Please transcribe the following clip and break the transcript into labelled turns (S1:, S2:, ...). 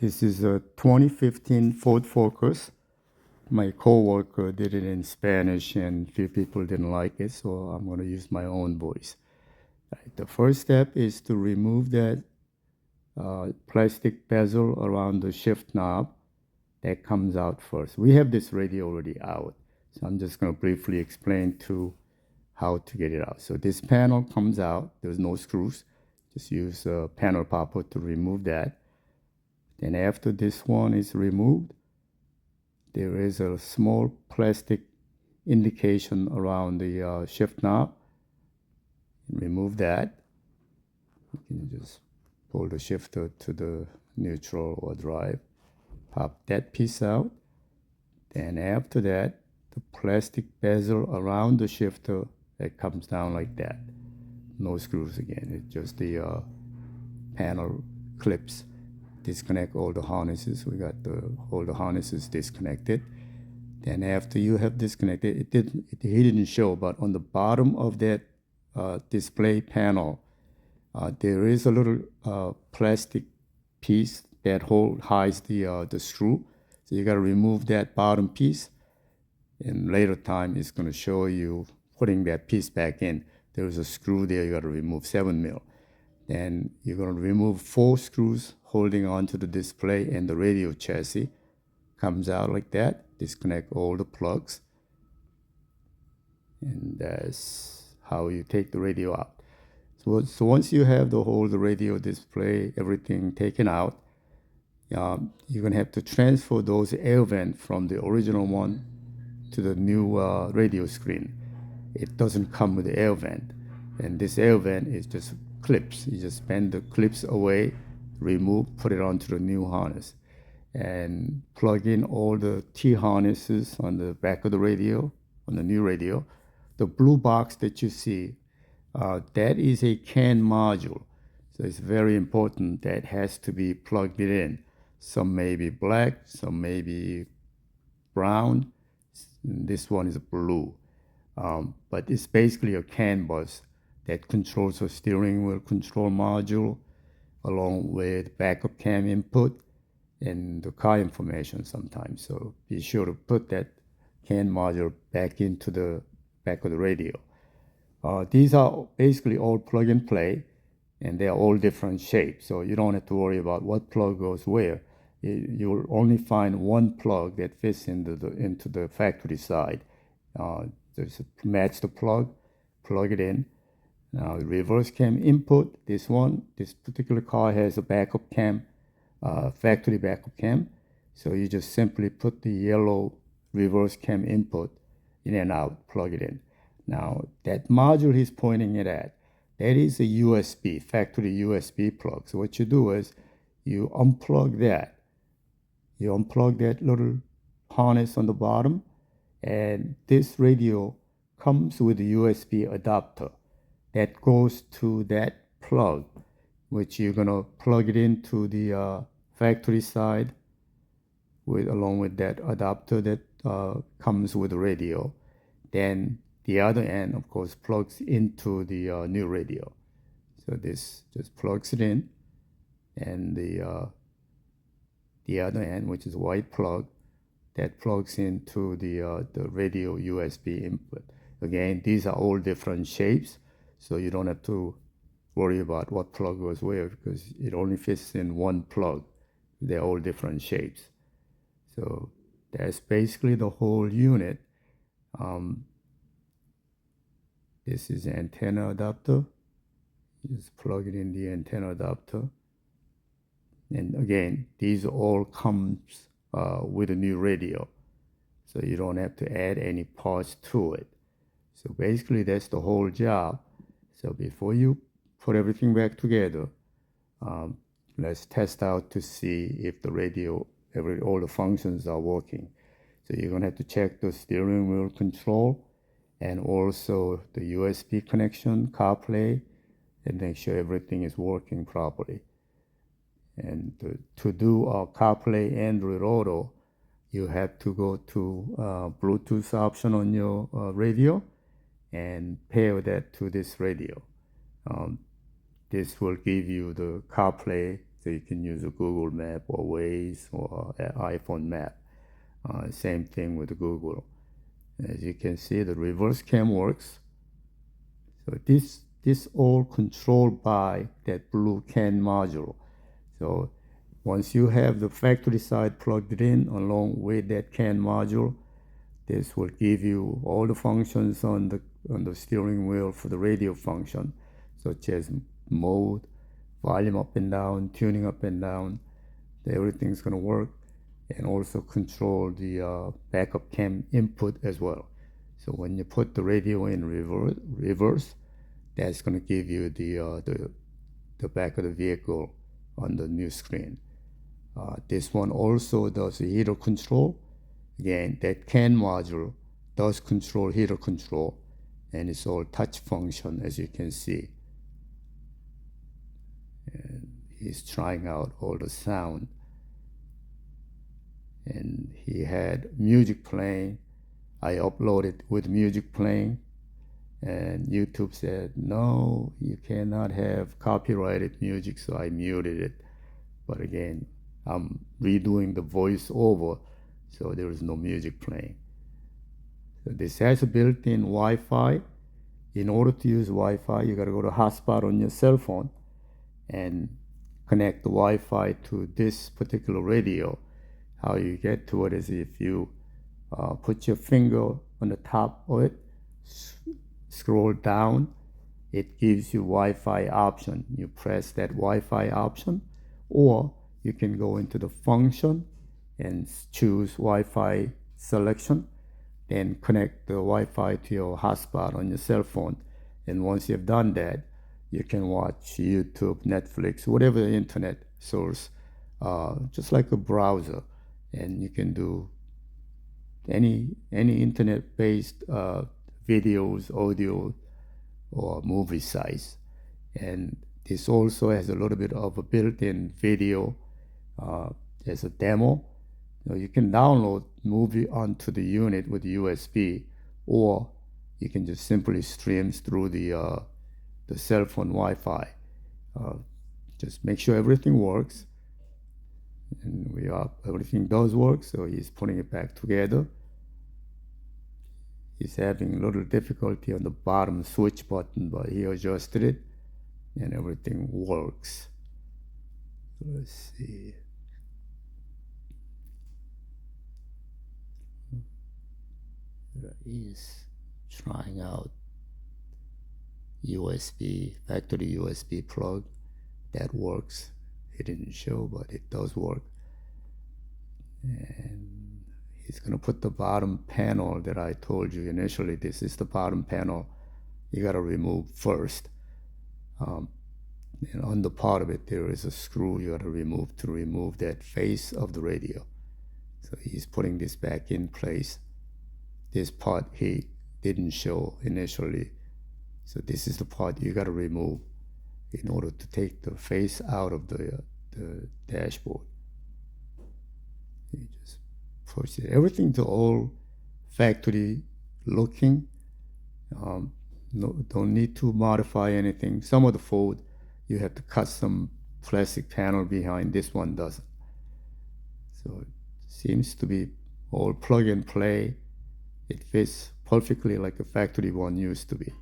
S1: This is a 2015 Ford Focus. My coworker did it in Spanish and few people didn't like it, so I'm going to use my own voice. Right. The first step is to remove that plastic bezel around the shift knob that comes out first. We have this radio already out, so I'm just going to briefly explain to how to get it out. So this panel comes out, there's no screws. Just use a panel popper to remove that. Then after this one is removed, there is a small plastic indication around the shift knob. Remove that. You can just pull the shifter to the neutral or drive. Pop that piece out. Then after that, the plastic bezel around the shifter that comes down like that. No screws again. It's just the panel clips. Disconnect all the harnesses. We got all the harnesses disconnected. Then after you have disconnected, he didn't show, but on the bottom of that display panel, there is a little plastic piece that hides the screw. So you got to remove that bottom piece. And later time, it's going to show you putting that piece back in. There's a screw there. You got to remove 7 mil. Then you're going to remove 4 screws holding onto the display, and the radio chassis comes out like that. Disconnect all the plugs. And that's how you take the radio out. So once you have the radio display, everything taken out, you're going to have to transfer those air vents from the original one to the new radio screen. It doesn't come with the air vent. And this air vent is just clips. You just bend the clips away, remove, put it onto the new harness, and plug in all the T harnesses on the back of the radio, on the new radio. The blue box that you see, that is a CAN module. So it's very important that has to be plugged in. Some may be black, some may be brown. This one is blue. But it's basically a CAN bus that controls a steering wheel control module along with backup cam input and the car information sometimes. So be sure to put that CAN module back into the back of the radio. These are basically all plug and play, and they're all different shapes. So you don't have to worry about what plug goes where. You will only find one plug that fits into the factory side. Just match the plug it in. Now, reverse cam input, this particular car has a backup cam, factory backup cam. So you just simply put the yellow reverse cam input in and out, plug it in. Now, that module he's pointing it at, that is a USB, factory USB plug. So what you do is you unplug that. You unplug that little harness on the bottom, and this radio comes with a USB adapter that goes to that plug, which you're gonna plug it into the factory side along with that adapter that comes with the radio. Then the other end, of course, plugs into the new radio. So this just plugs it in, and the other end, which is a white plug, that plugs into the radio USB input. Again, these are all different shapes, so you don't have to worry about what plug goes where because it only fits in one plug. They're all different shapes. So that's basically the whole unit. This is the antenna adapter. You just plug it in the antenna adapter. And again, these all comes with a new radio. So you don't have to add any parts to it. So basically that's the whole job. So before you put everything back together, let's test out to see if the radio, all the functions are working. So you're gonna have to check the steering wheel control and also the USB connection, Carplay, and make sure everything is working properly. And to do Carplay Android Auto, you have to go to Bluetooth option on your radio and pair that to this radio. This will give you the CarPlay So you can use a Google Map or Waze or an iPhone map. Same thing with Google. As you can see, the reverse cam works. So this all controlled by that blue CAN module. So once you have the factory side plugged in along with that CAN module, this will give you all the functions on the steering wheel for the radio function, such as mode, volume up and down, tuning up and down. Everything's going to work, and also control the backup cam input as well. So when you put the radio in reverse, that's going to give you the back of the vehicle on the new screen. This one also does heater control. Again, that CAN module does control heater control, and it's all touch function, as you can see. And he's trying out all the sound. And he had music playing. I uploaded with music playing, and YouTube said, no, you cannot have copyrighted music, so I muted it. But again, I'm redoing the voiceover, so there is no music playing. So this has a built-in Wi-Fi. In order to use Wi-Fi, you got to go to hotspot on your cell phone and connect the Wi-Fi to this particular radio. How you get to it is if you put your finger on the top of it, scroll down, it gives you Wi-Fi option. You press that Wi-Fi option, or you can go into the function and choose Wi-Fi selection, then connect the Wi-Fi to your hotspot on your cell phone. And once you've done that, you can watch YouTube, Netflix, whatever the internet source, just like a browser. And you can do any internet-based videos, audio, or movie sites. And this also has a little bit of a built-in video. There's a demo. You can download movie onto the unit with USB, or you can just simply stream through the cell phone Wi-Fi. Just make sure everything works. And everything does work, so he's putting it back together. He's having a little difficulty on the bottom switch button, but he adjusted it, and everything works. Let's see. He's trying out factory USB plug. That works. It didn't show, but it does work. And he's going to put the bottom panel that I told you initially. This is the bottom panel you got to remove first. And on the part of it, there is a screw you got to remove that face of the radio. So he's putting this back in place. This part he didn't show initially. So this is the part you got to remove in order to take the face out of the dashboard. You just push it. Everything's all factory looking. Don't need to modify anything. Some of the Ford, you have to cut some plastic panel behind. This one doesn't. So it seems to be all plug and play. It fits perfectly like a factory one used to be.